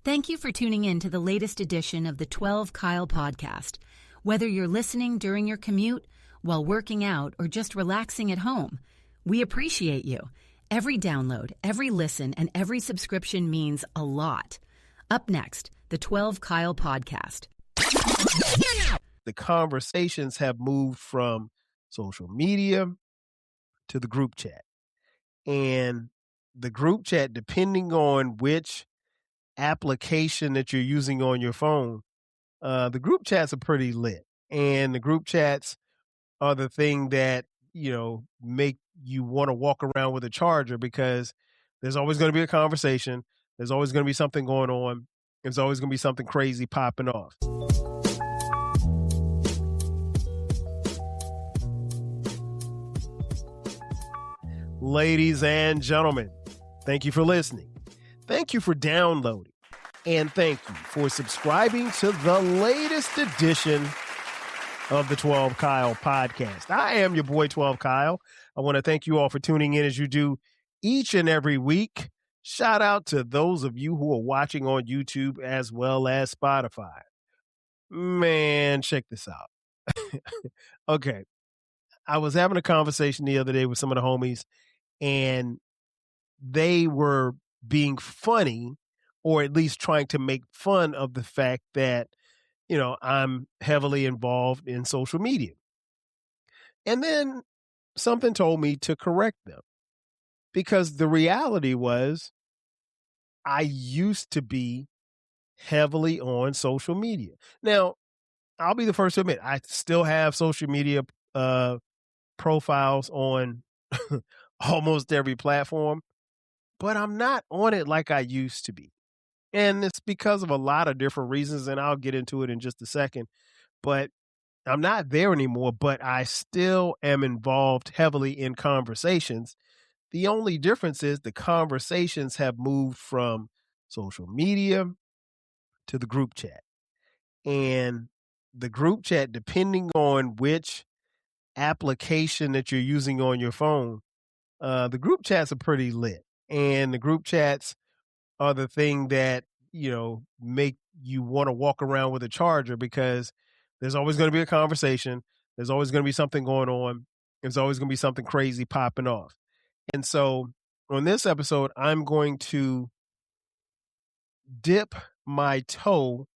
Thank you for tuning in to the latest edition of the 12 Kyle podcast. Whether you're listening during your commute, while working out, or just relaxing at home, we appreciate you. Every download, every listen, and every subscription means a lot. Up next, the 12 Kyle podcast. The conversations have moved from social media to the group chat. And the group chat, depending on which application that you're using on your phone, the group chats are pretty lit. And the group chats are the thing that, make you want to walk around with a charger, because there's always going to be a conversation. There's always going to be something going on. There's always going to be something crazy popping off. Ladies and gentlemen, thank you for listening. Thank you for downloading. And thank you for subscribing to the latest edition of the 12 Kyle podcast. I am your boy 12 Kyle. I want to thank you all for tuning in as you do each and every week. Shout out to those of you who are watching on YouTube as well as Spotify. Man, check this out. Okay. I was having a conversation the other day with some of the homies, and they were being funny, or at least trying to make fun of the fact that, I'm heavily involved in social media. And then something told me to correct them, because the reality was I used to be heavily on social media. Now, I'll be the first to admit, I still have social media profiles on almost every platform, but I'm not on it like I used to be. And it's because of a lot of different reasons, and I'll get into it in just a second. But I'm not there anymore, but I still am involved heavily in conversations. The only difference is the conversations have moved from social media to the group chat. And the group chat, depending on which application that you're using on your phone, the group chats are pretty lit. And the group chats are the thing that, make you want to walk around with a charger, because there's always going to be a conversation. There's always going to be something going on. There's always going to be something crazy popping off. And so on this episode, I'm going to dip my toe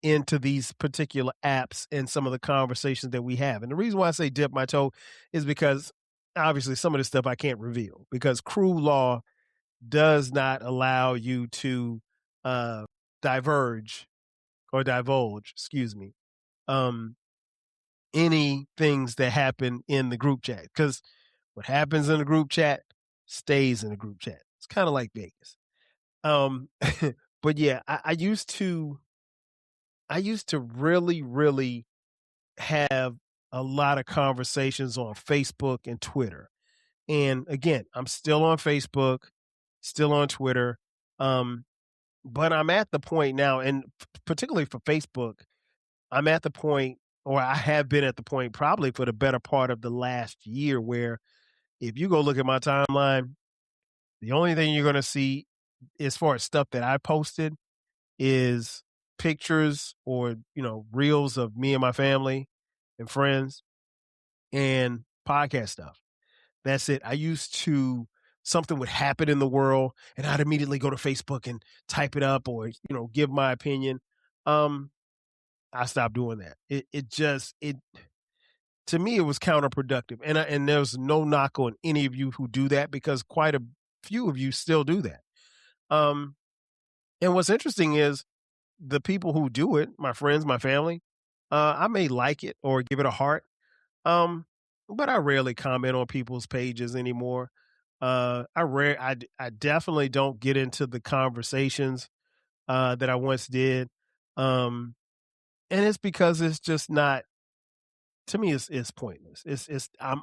into these particular apps and some of the conversations that we have. And the reason why I say dip my toe is because obviously some of this stuff I can't reveal, because crew law does not allow you to divulge, any things that happen in the group chat, because what happens in the group chat stays in the group chat. It's kind of like Vegas. But yeah, I used to really, really have a lot of conversations on Facebook and Twitter. And again, I'm still on Facebook, still on Twitter. But I'm at the point now, and particularly for Facebook, I'm at the point, or I have been at the point probably for the better part of the last year, where if you go look at my timeline, the only thing you're going to see as far as stuff that I posted is pictures or, reels of me and my family and friends and podcast stuff. That's it. I used to, something would happen in the world and I'd immediately go to Facebook and type it up or, give my opinion. I stopped doing that. To me, it was counterproductive. And there's no knock on any of you who do that, because quite a few of you still do that. And what's interesting is the people who do it, my friends, my family, I may like it or give it a heart. But I rarely comment on people's pages anymore. I definitely don't get into the conversations that I once did. And it's because it's just not, to me, it's pointless. I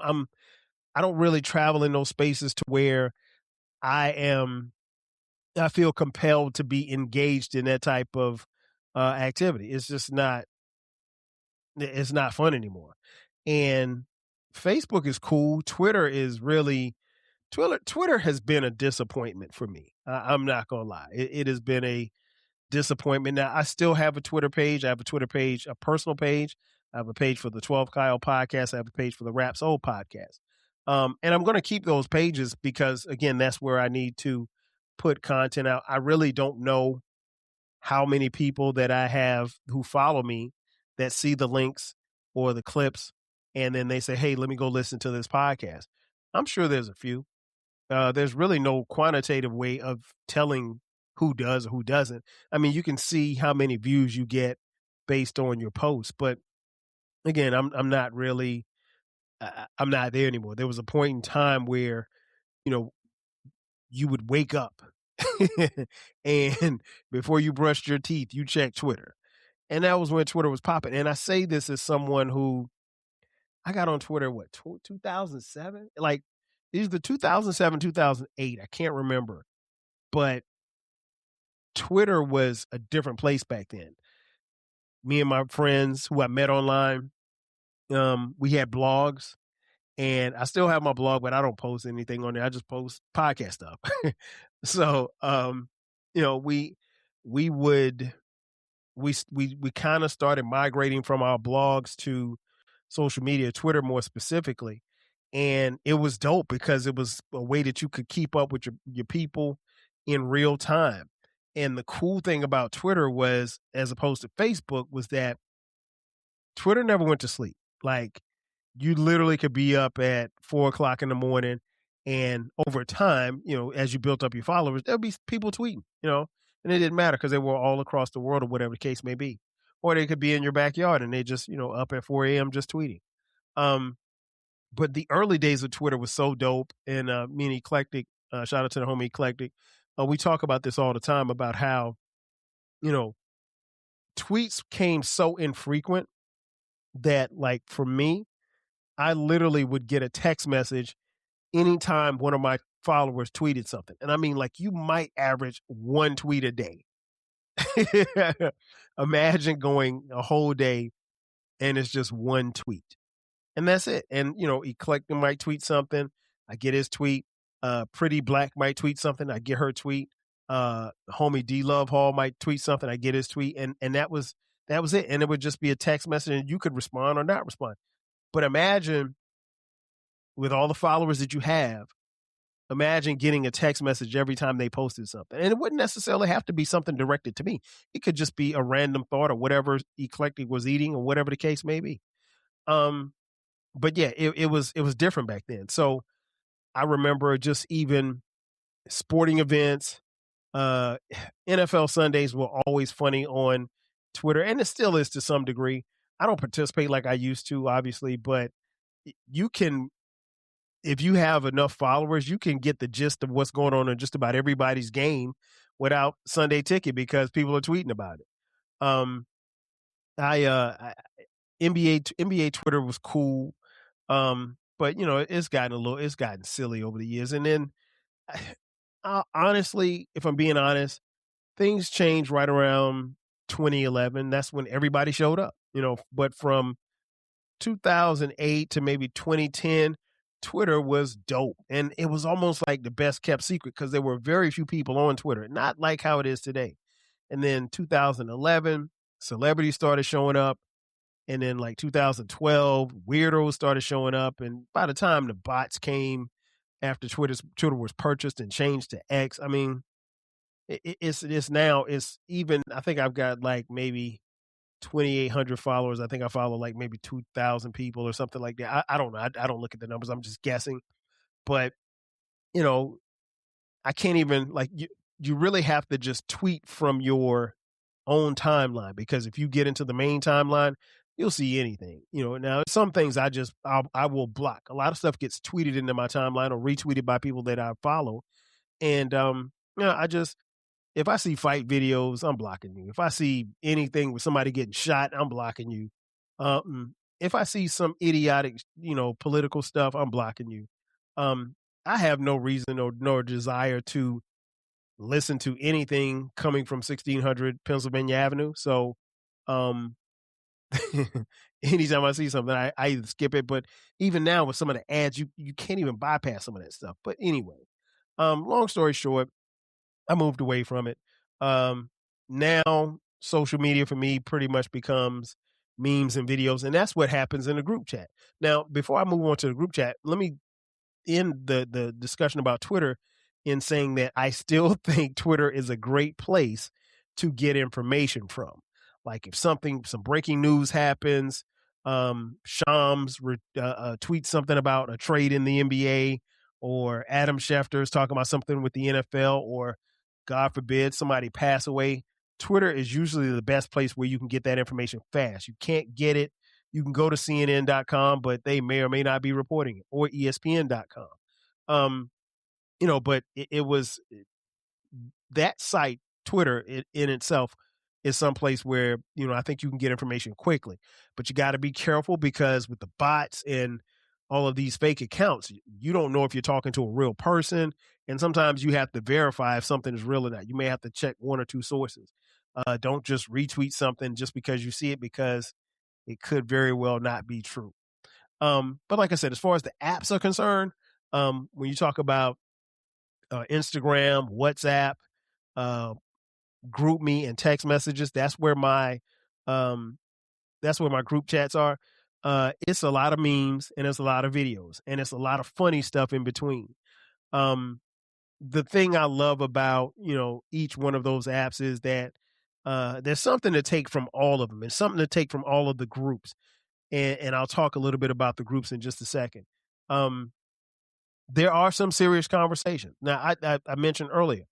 don't really travel in those spaces to where I feel compelled to be engaged in that type of activity. It's just not, it's not fun anymore. And Facebook is cool. Twitter has been a disappointment for me. I'm not going to lie. It has been a disappointment. Now, I still have a Twitter page. I have a Twitter page, a personal page. I have a page for the 12 Kyle podcast. I have a page for the Raps Old podcast. And I'm going to keep those pages because, again, that's where I need to put content out. I really don't know how many people that I have who follow me that see the links or the clips and then they say, hey, let me go listen to this podcast. I'm sure there's a few. There's really no quantitative way of telling who does or who doesn't. I mean, you can see how many views you get based on your posts, but again, I'm not really, I'm not there anymore. There was a point in time where, you know, you would wake up and before you brushed your teeth, you checked Twitter. And that was when Twitter was popping. And I say this as someone who I got on Twitter, 2007? Like, these are the 2007, 2008. I can't remember. But Twitter was a different place back then. Me and my friends who I met online, we had blogs. And I still have my blog, but I don't post anything on there. I just post podcast stuff. So, we would we kind of started migrating from our blogs to social media, Twitter more specifically. And it was dope because it was a way that you could keep up with your people in real time. And the cool thing about Twitter was, as opposed to Facebook, was that Twitter never went to sleep. Like, you literally could be up at 4:00 in the morning, and over time, as you built up your followers, there'll be people tweeting, and it didn't matter because they were all across the world or whatever the case may be. Or they could be in your backyard and they just, up at 4 a.m. just tweeting. But the early days of Twitter was so dope. And me and Eclectic, shout out to the homie Eclectic, we talk about this all the time about how, tweets came so infrequent that, like, for me, I literally would get a text message anytime one of my followers tweeted something. And I mean, like, you might average one tweet a day. Imagine going a whole day and it's just one tweet. And that's it. And, Eclectic might tweet something. I get his tweet. Pretty Black might tweet something. I get her tweet. Homie D Love Hall might tweet something. I get his tweet. And that was it. And it would just be a text message and you could respond or not respond. But imagine, with all the followers that you have, imagine getting a text message every time they posted something. And it wouldn't necessarily have to be something directed to me. It could just be a random thought or whatever Eclectic was eating or whatever the case may be. But yeah, it was different back then. So I remember just even sporting events, NFL Sundays were always funny on Twitter, and it still is to some degree. I don't participate like I used to, obviously, but you can, if you have enough followers, you can get the gist of what's going on in just about everybody's game without Sunday Ticket because people are tweeting about it. NBA Twitter was cool. But it's gotten silly over the years. And then honestly, if I'm being honest, things changed right around 2011. That's when everybody showed up, but from 2008 to maybe 2010, Twitter was dope. And it was almost like the best kept secret because there were very few people on Twitter, not like how it is today. And then 2011, celebrities started showing up. And then like 2012, weirdos started showing up. And by the time the bots came after Twitter was purchased and changed to X, I mean, it's even, I think I've got like maybe 2,800 followers. I think I follow like maybe 2,000 people or something like that. I don't know. I don't look at the numbers. I'm just guessing. But, I can't even, like, you really have to just tweet from your own timeline, because if you get into the main timeline, you'll see anything. Now some things I will block. A lot of stuff gets tweeted into my timeline or retweeted by people that I follow. And if I see fight videos, I'm blocking you. If I see anything with somebody getting shot, I'm blocking you. If I see some idiotic, political stuff, I'm blocking you. I have no reason nor desire to listen to anything coming from 1600 Pennsylvania Avenue. So, anytime I see something, I either skip it. But even now with some of the ads, you can't even bypass some of that stuff. But anyway, long story short, I moved away from it. now social media for me pretty much becomes memes and videos, and that's what happens in the group chat. Now, before I move on to the group chat, let me end the discussion about Twitter in saying that I still think Twitter is a great place to get information from. Like if some breaking news happens, Shams tweets something about a trade in the NBA, or Adam Schefter is talking about something with the NFL, or God forbid somebody pass away. Twitter is usually the best place where you can get that information fast. You can't get it. You can go to CNN.com, but they may or may not be reporting it, or ESPN.com. But it was that site, Twitter, in itself is someplace where, I think you can get information quickly, but you got to be careful because with the bots and all of these fake accounts, you don't know if you're talking to a real person. And sometimes you have to verify if something is real or not. You may have to check one or two sources. Don't just retweet something just because you see it, because it could very well not be true. But like I said, as far as the apps are concerned, when you talk about Instagram, WhatsApp, GroupMe, and text messages, that's where my group chats are. It's a lot of memes, and it's a lot of videos, and it's a lot of funny stuff in between. The thing I love about each one of those apps is that there's something to take from all of them, and something to take from all of the groups. And I'll talk a little bit about the groups in just a second. There are some serious conversations. Now, I mentioned earlier,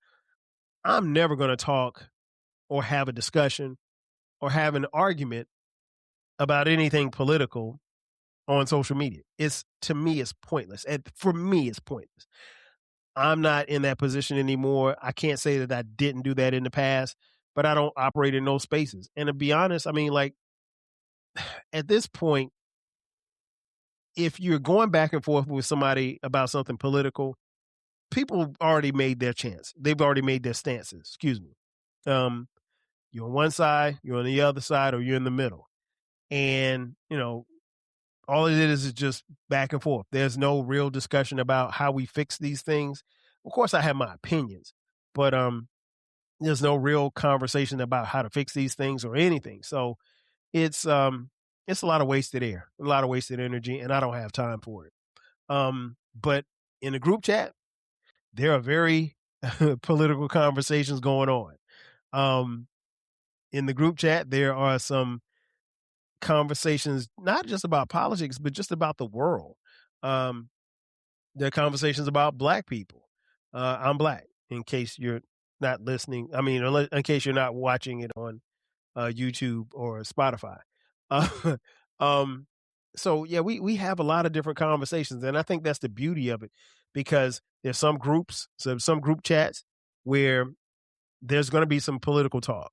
I'm never going to talk or have a discussion or have an argument about anything political on social media. To me, it's pointless. And for me, it's pointless. I'm not in that position anymore. I can't say that I didn't do that in the past, but I don't operate in those spaces. And to be honest, I mean, like, at this point, if you're going back and forth with somebody about something political, people already made their chance. They've already made their stances. Excuse me. You're on one side, you're on the other side, or you're in the middle. And, all it is just back and forth. There's no real discussion about how we fix these things. Of course, I have my opinions, but there's no real conversation about how to fix these things or anything. So it's a lot of wasted air, a lot of wasted energy, and I don't have time for it. But in the group chat, there are very political conversations going on. In the group chat, there are some conversations, not just about politics, but just about the world. There are conversations about Black people. I'm Black, in case you're not listening. I mean, in case you're not watching it on YouTube or Spotify. So yeah, we have a lot of different conversations, and I think that's the beauty of it, because there's some groups, some group chats where there's going to be some political talk,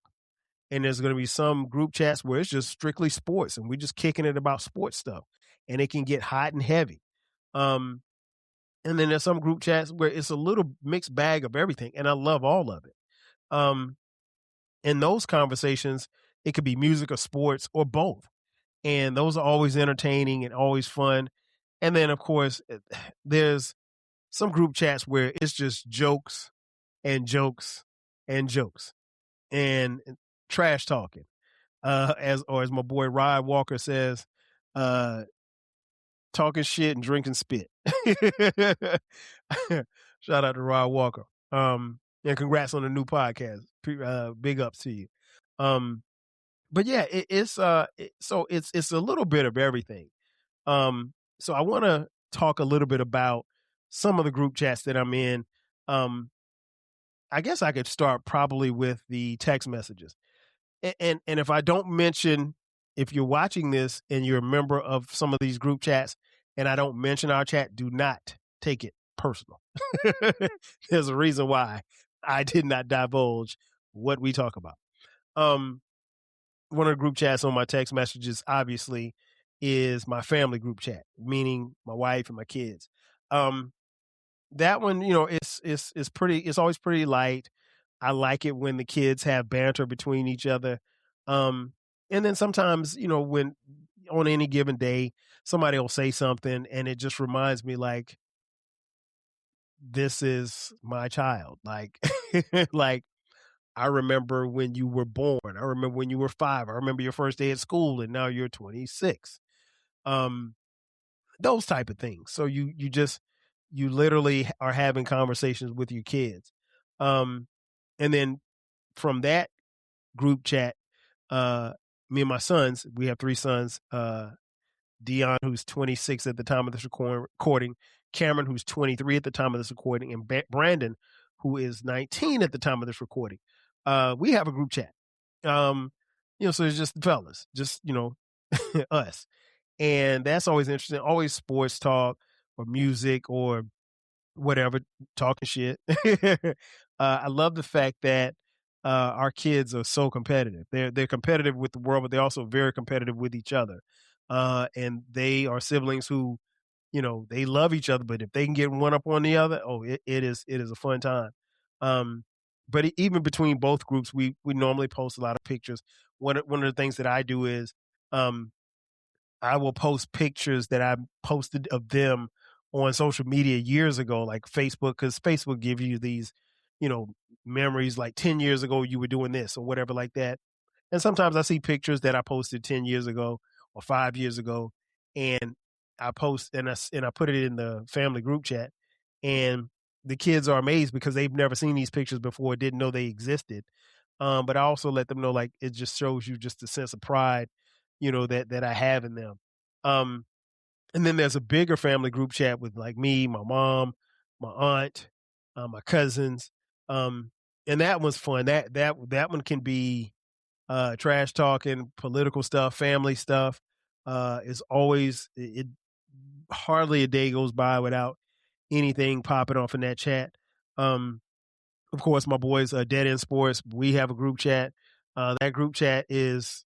and there's going to be some group chats where it's just strictly sports, and we're just kicking it about sports stuff, and it can get hot and heavy. And then there's some group chats where it's a little mixed bag of everything, and I love all of it. In those conversations, it could be music or sports or both. And those are always entertaining and always fun. And then, of course, there's some group chats where it's just jokes and jokes and jokes and trash talking. As my boy Rod Walker says, talking shit and drinking spit. Shout out to Rod Walker. And congrats on the new podcast. Big ups to you. But yeah, it's a little bit of everything. So I want to talk a little bit about some of the group chats that I'm in. I guess I could start probably with the text messages. And if I don't mention, if you're watching this and you're a member of some of these group chats and I don't mention our chat, do not take it personal. There's a reason why I did not divulge what we talk about. One of the group chats on my text messages, obviously, is my family group chat, meaning my wife and my kids. That one, it's always pretty light. I like it when the kids have banter between each other. And then sometimes, when on any given day, somebody will say something and it just reminds me, like, this is my child. Like, like I remember when you were born. I remember when you were 5. I remember your first day at school, and now you're 26. Um, those type of things. So you literally are having conversations with your kids. And then from that group chat, me and my sons, we have 3 sons, Dion, who's 26 at the time of this recording, Cameron, who's 23 at the time of this recording, and Brandon, who is 19 at the time of this recording. We have a group chat. So it's just the fellas, just, us. And that's always interesting. Always sports talk or music or whatever, talking shit. I love the fact that our kids are so competitive. They're competitive with the world, but they're also very competitive with each other. And they are siblings who, they love each other, but if they can get one up on the other, it is a fun time. But even between both groups, we normally post a lot of pictures. One of the things that I do is I will post pictures that I posted of them on social media years ago, like Facebook, because Facebook gives you these, you know, memories like 10 years ago you were doing this or whatever like that. And sometimes I see pictures that I posted 10 years ago or 5 years ago, and I post and I put it in the family group chat, and the kids are amazed because they've never seen these pictures before, didn't know they existed. But I also let them know, like, it just shows you just a sense of pride, that I have in them. Um, and then there's a bigger family group chat with like me, my mom, my aunt, my cousins. Um, and that one's fun. That one can be trash talking, political stuff, family stuff. Is always it hardly a day goes by without anything popping off in that chat. Of course, my boys, Dead End Sports, we have a group chat. That group chat is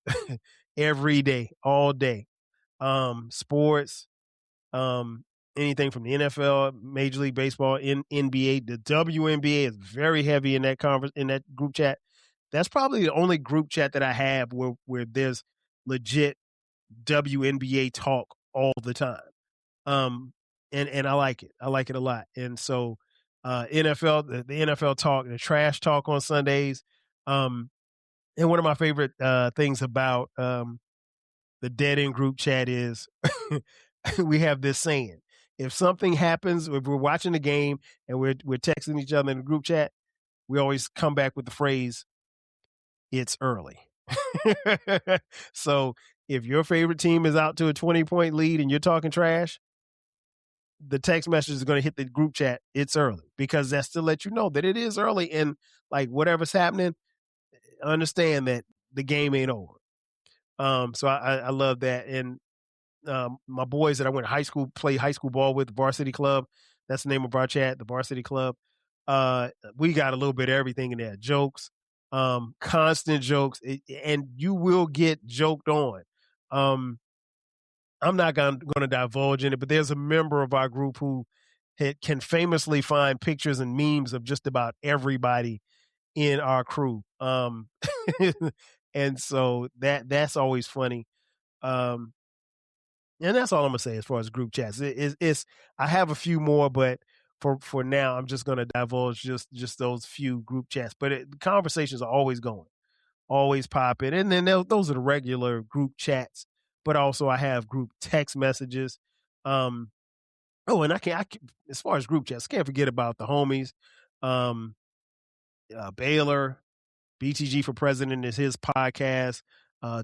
every day, all day. Sports, um, anything from the NFL, Major League Baseball, NBA, the WNBA is very heavy in that in that group chat. That's probably the only group chat that I have where there's legit WNBA talk all the time. Um, and I like it. I like it a lot. And so, NFL, the NFL talk, the trash talk on Sundays. And one of my favorite things about the dead end group chat is we have this saying: if something happens, if we're watching the game and we're texting each other in the group chat, we always come back with the phrase, "It's early." So if your favorite team is out to a 20-point lead and you're talking trash, the text message is going to hit the group chat. It's early, because that's to let you know that it is early, and like whatever's happening, understand that the game ain't over. So I love that. And my boys that I went to play high school ball with, Varsity Club. That's the name of our chat, the Varsity Club. We got a little bit of everything in there. Jokes, constant jokes, and you will get joked on. I'm not going to divulge in it, but there's a member of our group who can famously find pictures and memes of just about everybody in our crew. And so that's always funny. Um, and that's all I'm gonna say as far as group chats. It's I have a few more, but for now, I'm just gonna divulge just those few group chats. But the conversations are always going, always popping, and then those are the regular group chats. But also, I have group text messages. Um, and I can, as far as group chats, can't forget about the homies. Um, Baylor, BTG for President is his podcast.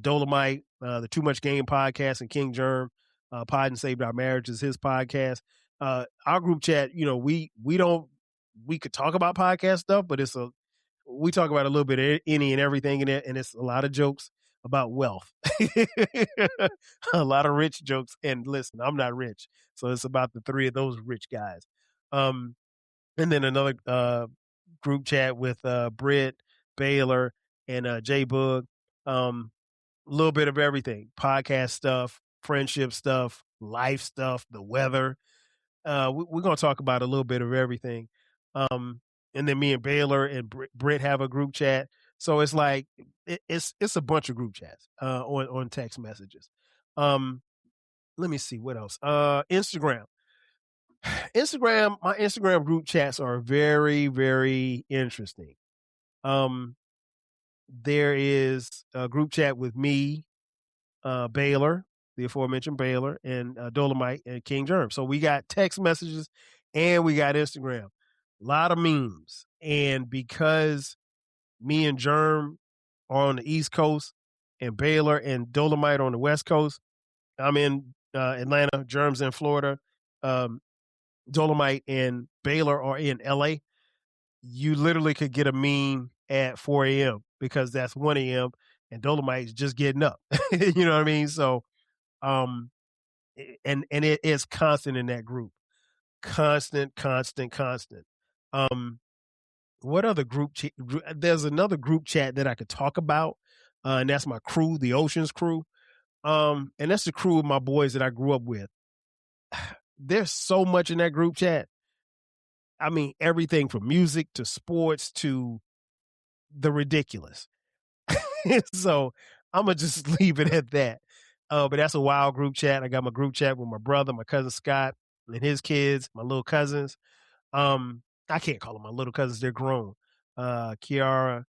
Dolomite, the Too Much Game podcast, and King Germ, Pod and Saved Our Marriage is his podcast. Our group chat, we could talk about podcast stuff, but we talk about a little bit of any and everything in it, and it's a lot of jokes about wealth, a lot of rich jokes. And listen, I'm not rich, so it's about the three of those rich guys. And then another group chat with Britt, Baylor, and J Bug. A little bit of everything: podcast stuff, friendship stuff, life stuff, the weather. We're gonna talk about a little bit of everything. And then me and Baylor and Britt have a group chat. So it's like it's a bunch of group chats on text messages. Let me see what else. Instagram. My Instagram group chats are very, very interesting. there is a group chat with me, Baylor, the aforementioned Baylor, and Dolomite and King Germ. So we got text messages and we got Instagram. A lot of memes. And because me and Germ are on the East Coast and Baylor and Dolomite on the West Coast, I'm in Atlanta, Germ's in Florida, Dolomite and Baylor are in LA. You literally could get a meme at 4 a.m. because that's 1 a.m. and Dolomite's just getting up. You know what I mean? So, and it is constant in that group. Constant. What other group? There's another group chat that I could talk about, and that's my crew, the Oceans crew. And that's the crew of my boys that I grew up with. There's so much in that group chat. I mean, everything from music to sports to the ridiculous. So I'm gonna just leave it at that. But that's a wild group chat. I got my group chat with my brother, my cousin Scott, and his kids, my little cousins. I can't call them my little cousins; they're grown. Kiara,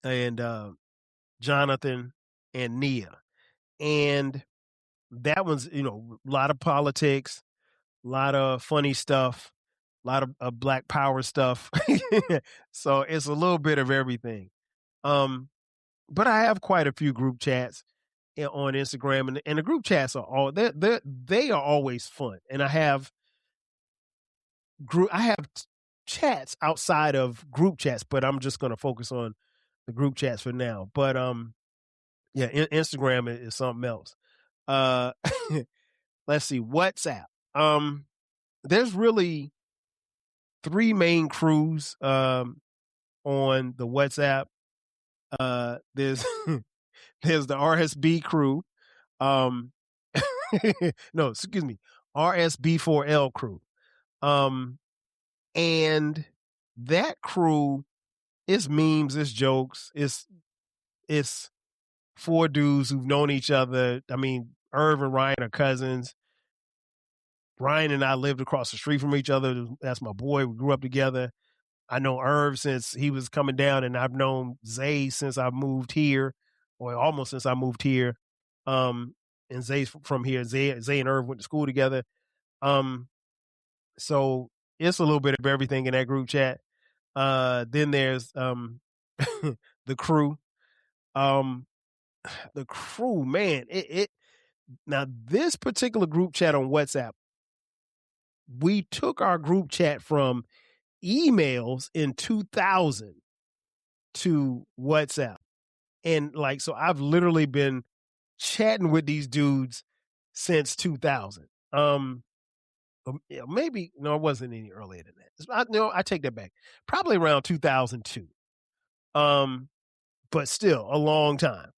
and Jonathan, and Nia, and that one's a lot of politics, a lot of funny stuff, a lot of Black Power stuff. So it's a little bit of everything. But I have quite a few group chats on Instagram, and the group chats are they are always fun. And I have chats outside of group chats, but I'm just going to focus on the group chats for now. But yeah, Instagram is something else. Let's see, WhatsApp. There's really three main crews on the WhatsApp. There's there's the RSB crew. No, excuse me, RSB4L crew. And that crew is memes, it's jokes, it's four dudes who've known each other. I mean, Irv and Ryan are cousins. Ryan and I lived across the street from each other. That's my boy. We grew up together. I know Irv since he was coming down, and I've known Zay since I moved here, or almost since I moved here. And Zay's from here. Zay and Irv went to school together. So it's a little bit of everything in that group chat. Then there's the crew. The crew, man, it now this particular group chat on WhatsApp, we took our group chat from emails in 2000 to WhatsApp. And so I've literally been chatting with these dudes since 2000. Maybe, no, it wasn't any earlier than that. I take that back. Probably around 2002. But still a long time.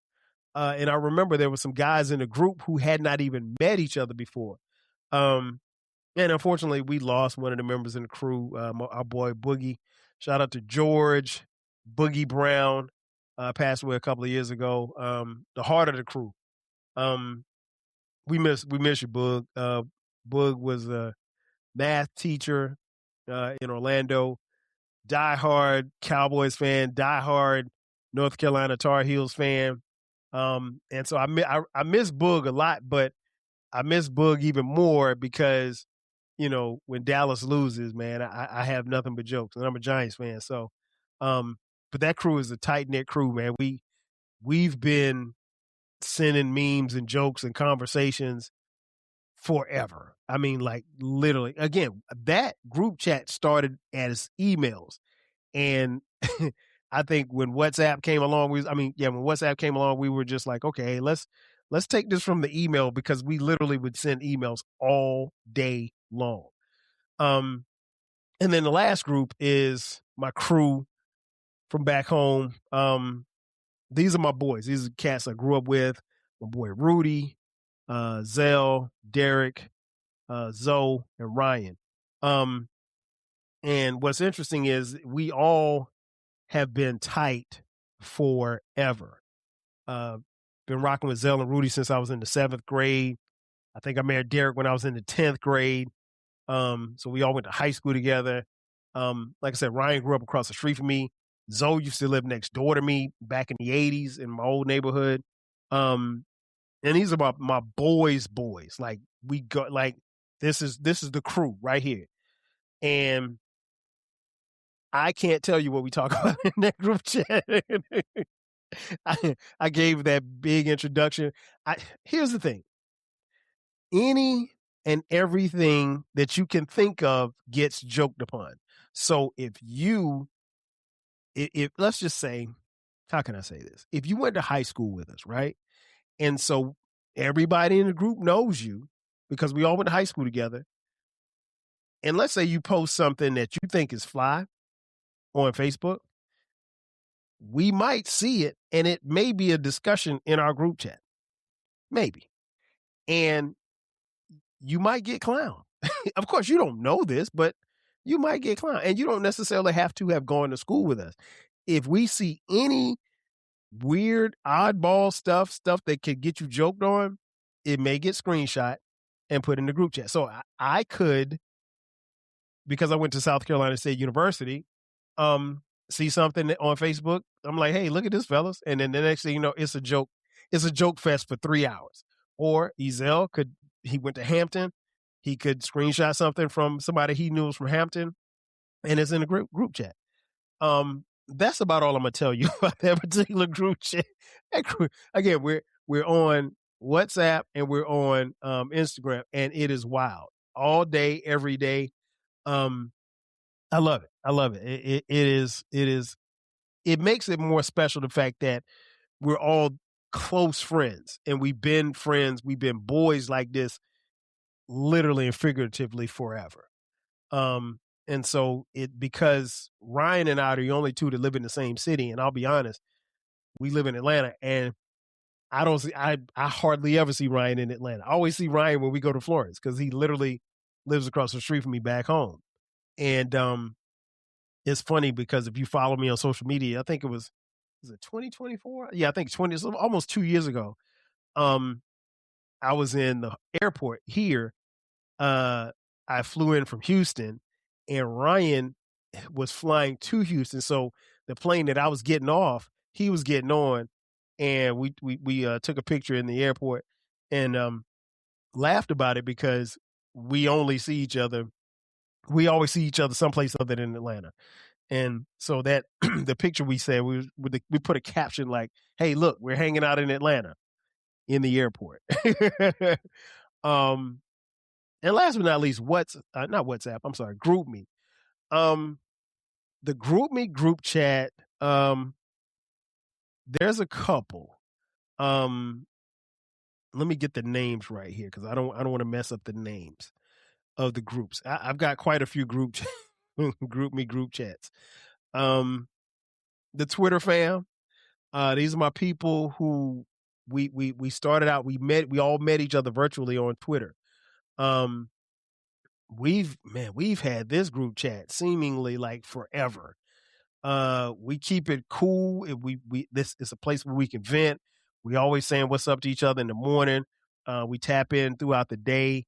And I remember there were some guys in the group who had not even met each other before. And unfortunately, we lost one of the members in the crew, our boy Boogie. Shout out to George Boogie Brown, passed away a couple of years ago. The heart of the crew. We miss you, Boog. Boog was a math teacher in Orlando, diehard Cowboys fan, diehard North Carolina Tar Heels fan. And so I miss Boog a lot, but I miss Boog even more because, when Dallas loses, man, I have nothing but jokes, and I'm a Giants fan. So, but that crew is a tight knit crew, man. We've been sending memes and jokes and conversations forever. I mean, literally, again, that group chat started as emails. And I think when WhatsApp came along, when WhatsApp came along, we were just like, okay, let's take this from the email, because we literally would send emails all day long. And then the last group is my crew from back home. These are my boys. These are cats I grew up with. My boy Rudy, Zell, Derek, Zoe, and Ryan. And what's interesting is we all have been tight forever. Been rocking with Zell and Rudy since I was in the 7th grade. I think I married Derek when I was in the 10th grade. So we all went to high school together. Like I said, Ryan grew up across the street from me. Zoe used to live next door to me back in the 80s in my old neighborhood. And these are my boys' boys. Like we go like this is the crew right here. And I can't tell you what we talk about in that group chat. I gave that big introduction. Here's the thing. Any and everything that you can think of gets joked upon. So if let's just say, how can I say this? If you went to high school with us, right? And so everybody in the group knows you because we all went to high school together. And let's say you post something that you think is fly on Facebook, we might see it and it may be a discussion in our group chat. Maybe. And you might get clowned. Of course, you don't know this, but you might get clowned. And you don't necessarily have to have gone to school with us. If we see any weird, oddball stuff that could get you joked on, it may get screenshot and put in the group chat. So I could, because I went to South Carolina State University, see something on Facebook. I'm like, hey, look at this, fellas. And then the next thing you know, it's a joke. It's a joke fest for 3 hours. Or Ezel he went to Hampton. He could screenshot something from somebody he knew was from Hampton, and it's in the group chat. That's about all I'm gonna tell you about that particular group chat. Again, we're on WhatsApp and we're on Instagram, and it is wild all day, every day. I love it. I love it. It is. It makes it more special the fact that we're all close friends, and we've been friends. We've been boys like this, literally and figuratively, forever. And so because Ryan and I are the only two that live in the same city, and I'll be honest, we live in Atlanta, and I hardly ever see Ryan in Atlanta. I always see Ryan when we go to Florence because he literally lives across the street from me back home. And it's funny because if you follow me on social media, I think was it 2024? Yeah, I think almost 2 years ago. I was in the airport here. I flew in from Houston, and Ryan was flying to Houston. So the plane that I was getting off, he was getting on, and we took a picture in the airport and laughed about it because we only see each other. We always see each other someplace other than Atlanta. And so that the picture we said, we put a caption like, hey, look, we're hanging out in Atlanta in the airport. And last but not least, not WhatsApp, I'm sorry, GroupMe. The GroupMe group chat, there's a couple. Let me get the names right here because I don't want to mess up the names of the groups. I've got quite a few GroupMe group chats. The Twitter fam. These are my people who we started out. We all met each other virtually on Twitter. We've had this group chat seemingly like forever. We keep it cool. This is a place where we can vent. We always saying what's up to each other in the morning. We tap in throughout the day.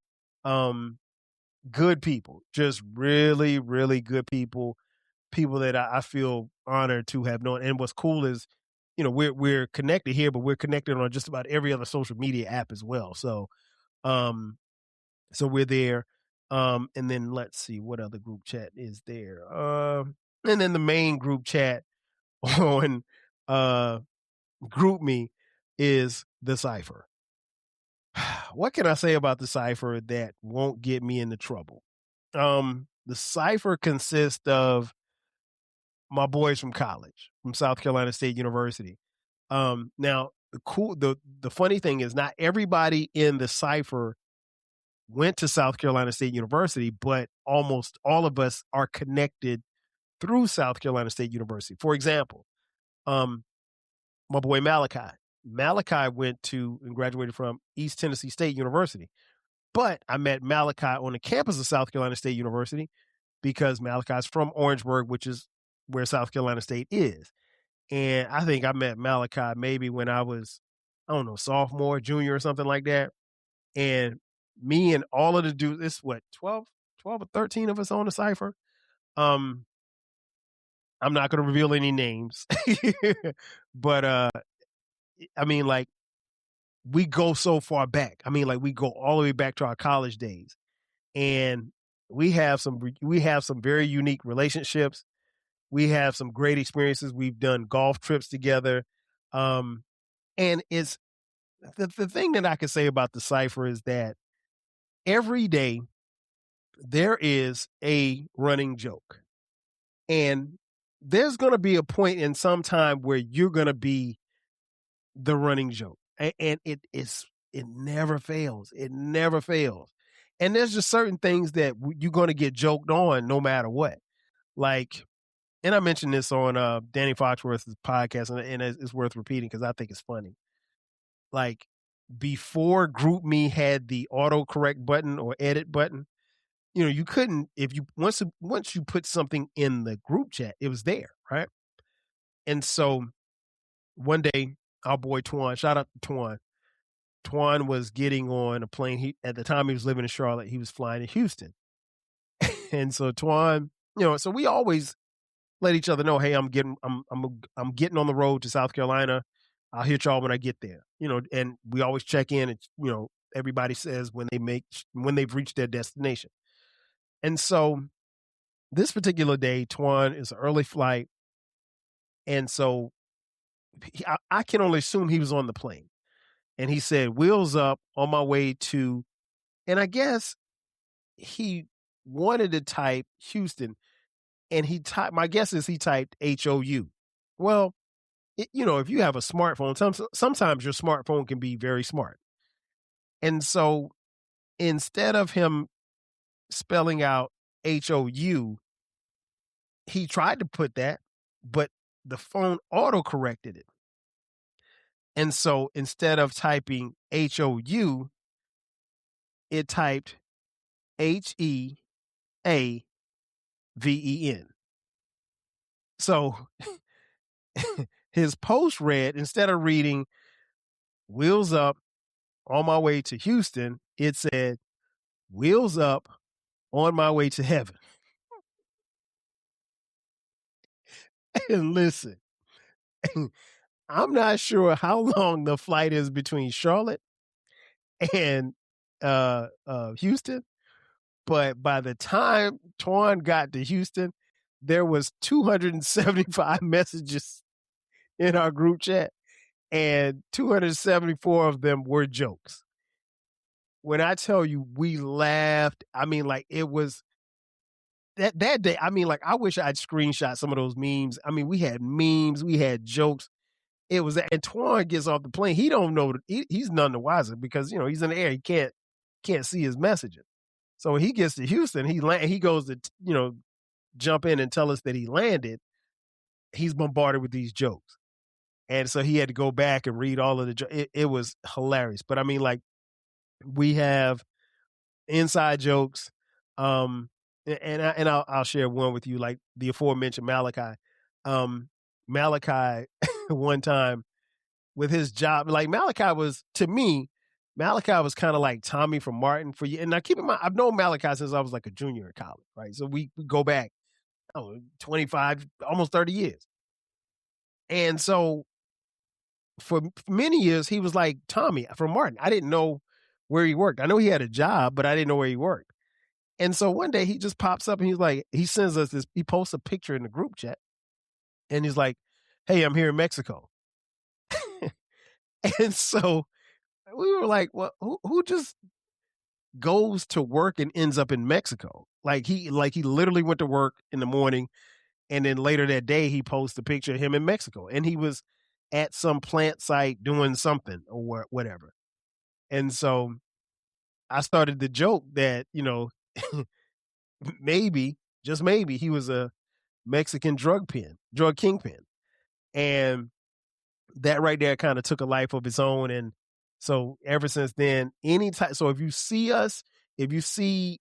Good people, just really, really good people. People that I feel honored to have known. And what's cool is, we're connected here, but we're connected on just about every other social media app as well. So, so we're there. And then let's see what other group chat is there. And then the main group chat on GroupMe is the Cypher. What can I say about the Cypher that won't get me into trouble? The Cypher consists of my boys from college, from South Carolina State University. Now the funny thing is not everybody in the Cypher went to South Carolina State University, but almost all of us are connected through South Carolina State University. For example, my boy Malachi. Malachi went to and graduated from East Tennessee State University. But I met Malachi on the campus of South Carolina State University because Malachi's from Orangeburg, which is where South Carolina State is. And I think I met Malachi maybe when I was, I don't know, sophomore, junior or something like that. And me and all of the dudes, it's what, 12 or 13 of us on the Cypher. I'm not going to reveal any names, but I mean, like, we go so far back. I mean, like, we go all the way back to our college days, and we have some very unique relationships. We have some great experiences. We've done golf trips together, and it's the thing that I can say about the Cypher is that every day there is a running joke, and there's going to be a point in some time where you're going to be the running joke, and it never fails. It never fails. And there's just certain things that you're going to get joked on no matter what. Like, and I mentioned this on Danny Foxworth's podcast, and it's worth repeating because I think it's funny. Like, before GroupMe had the autocorrect button or edit button, you couldn't, if you once you put something in the group chat, it was there, right? And so one day, our boy Twan, shout out to Twan. Twan was getting on a plane. At the time he was living in Charlotte, he was flying to Houston. And so Twan, so we always let each other know, hey, I'm getting on the road to South Carolina. I'll hit y'all when I get there. And we always check in, and everybody says when they've reached their destination. And so this particular day, Twan is an early flight, and so I can only assume he was on the plane. And he said, "Wheels up, on my way to," and I guess he wanted to type Houston, and my guess is he typed HOU. Well, if you have a smartphone, sometimes your smartphone can be very smart. And so instead of him spelling out HOU, he tried to put that, but the phone auto corrected it. And so instead of typing HOU, it typed HEAVEN. So his post read, instead of reading "Wheels up, on my way to Houston," it said "Wheels up, on my way to heaven." And listen, I'm not sure how long the flight is between Charlotte and Houston, but by the time Twan got to Houston, there was 275 messages in our group chat, and 274 of them were jokes. When I tell you we laughed, I mean, like, it was that day. I mean, like, I wish I'd screenshot some of those memes. I mean, we had memes, we had jokes. It was, and Twan gets off the plane. He don't know. He's none the wiser because he's in the air. He can't see his messages. So when he gets to Houston, he goes to jump in and tell us that he landed. He's bombarded with these jokes, and so he had to go back and read all of the jokes. It was hilarious. But I mean, like, we have inside jokes, and I'll share one with you, like the aforementioned Malachi. Malachi one time with his job, like, Malachi was, to me, Malachi was kind of like Tommy from Martin for you. And now keep in mind, I've known Malachi since I was like a junior in college, right? So we go back 25, almost 30 years. And so for many years, he was like Tommy from Martin. I didn't know where he worked. I know he had a job, but I didn't know where he worked. And so one day he just pops up and he's like, he sends us this, he posts a picture in the group chat and he's like, "Hey, I'm here in Mexico." And so we were like, well, who just goes to work and ends up in Mexico? Like he literally went to work in the morning, and then later that day he posts a picture of him in Mexico, and he was at some plant site doing something or whatever. And so I started the joke that maybe, just maybe, he was a Mexican drug kingpin, and that right there kind of took a life of its own. And so ever since then, so if you see us, if you see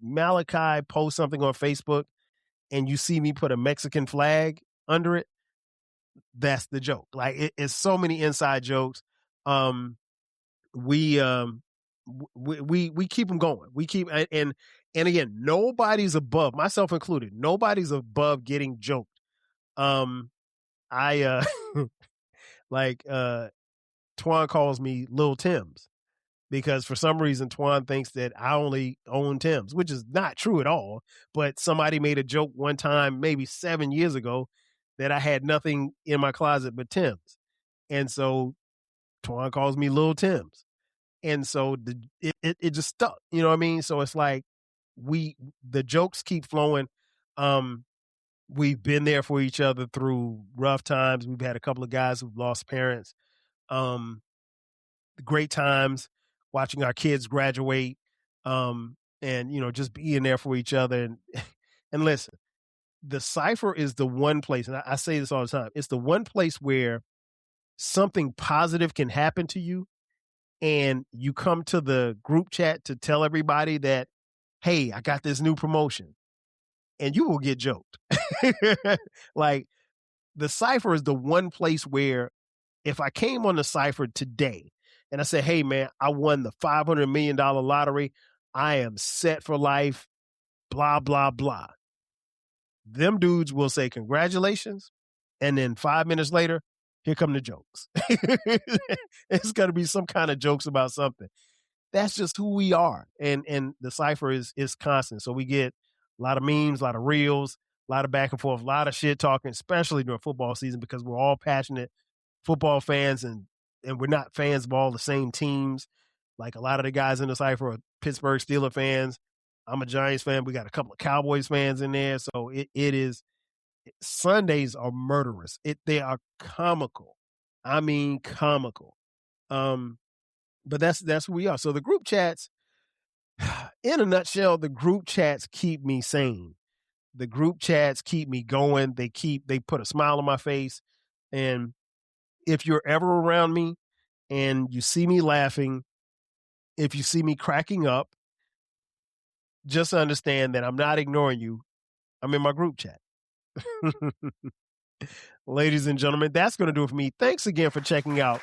Malachi post something on Facebook and you see me put a Mexican flag under it, that's the joke. Like, it's so many inside jokes. We we keep them going. We keep and again, nobody's above, myself included. Nobody's above getting joked. I like Twan calls me Lil Tim's because for some reason Twan thinks that I only own Tim's, which is not true at all. But somebody made a joke one time, maybe 7 years ago, that I had nothing in my closet but Tim's, and so Twan calls me Lil Tim's. And so it just stuck, you know what I mean? So it's like the jokes keep flowing. We've been there for each other through rough times. We've had a couple of guys who've lost parents. Great times watching our kids graduate. And just being there for each other. And listen, the Cypher is the one place, and I say this all the time, it's the one place where something positive can happen to you. And you come to the group chat to tell everybody that, hey, I got this new promotion, and you will get joked. Like, the Cypher is the one place where if I came on the Cypher today and I said, hey, man, I won the $500 million lottery, I am set for life, blah, blah, blah. Them dudes will say, congratulations. And then 5 minutes later, here come the jokes. It's going to be some kind of jokes about something. That's just who we are. And the Cypher is constant. So we get a lot of memes, a lot of reels, a lot of back and forth, a lot of shit talking, especially during football season, because we're all passionate football fans and we're not fans of all the same teams. Like a lot of the guys in the Cypher are Pittsburgh Steelers fans. I'm a Giants fan. We got a couple of Cowboys fans in there. So it is, Sundays are murderous. They are comical. I mean, comical. But that's who we are. So the group chats, in a nutshell, the group chats keep me sane. The group chats keep me going. They put a smile on my face. And if you're ever around me and you see me laughing, if you see me cracking up, just understand that I'm not ignoring you. I'm in my group chat. Ladies and gentlemen, that's going to do it for me. Thanks again for checking out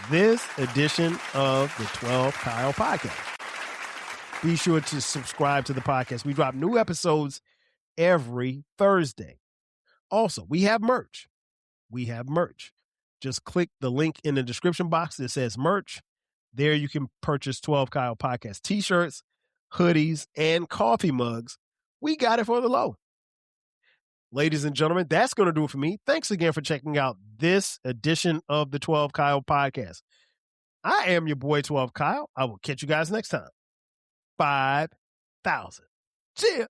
this edition of the 12 Kyle Podcast. Be sure to subscribe to the podcast. We drop new episodes every Thursday. Also, we have merch. Just click the link in the description box that says merch. There you can purchase 12 Kyle Podcast t-shirts, hoodies, and coffee mugs. We got it for the low. Ladies and gentlemen, that's going to do it for me. Thanks again for checking out this edition of the 12 Kyle Podcast. I am your boy, 12 Kyle. I will catch you guys next time. 5,000. See ya.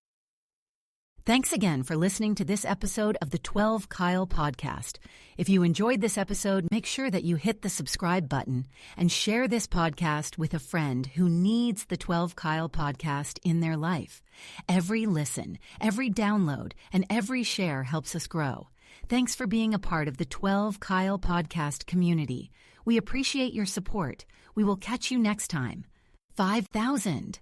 Thanks again for listening to this episode of the 12 Kyle Podcast. If you enjoyed this episode, make sure that you hit the subscribe button and share this podcast with a friend who needs the 12 Kyle Podcast in their life. Every listen, every download, and every share helps us grow. Thanks for being a part of the 12 Kyle Podcast community. We appreciate your support. We will catch you next time. 5,000.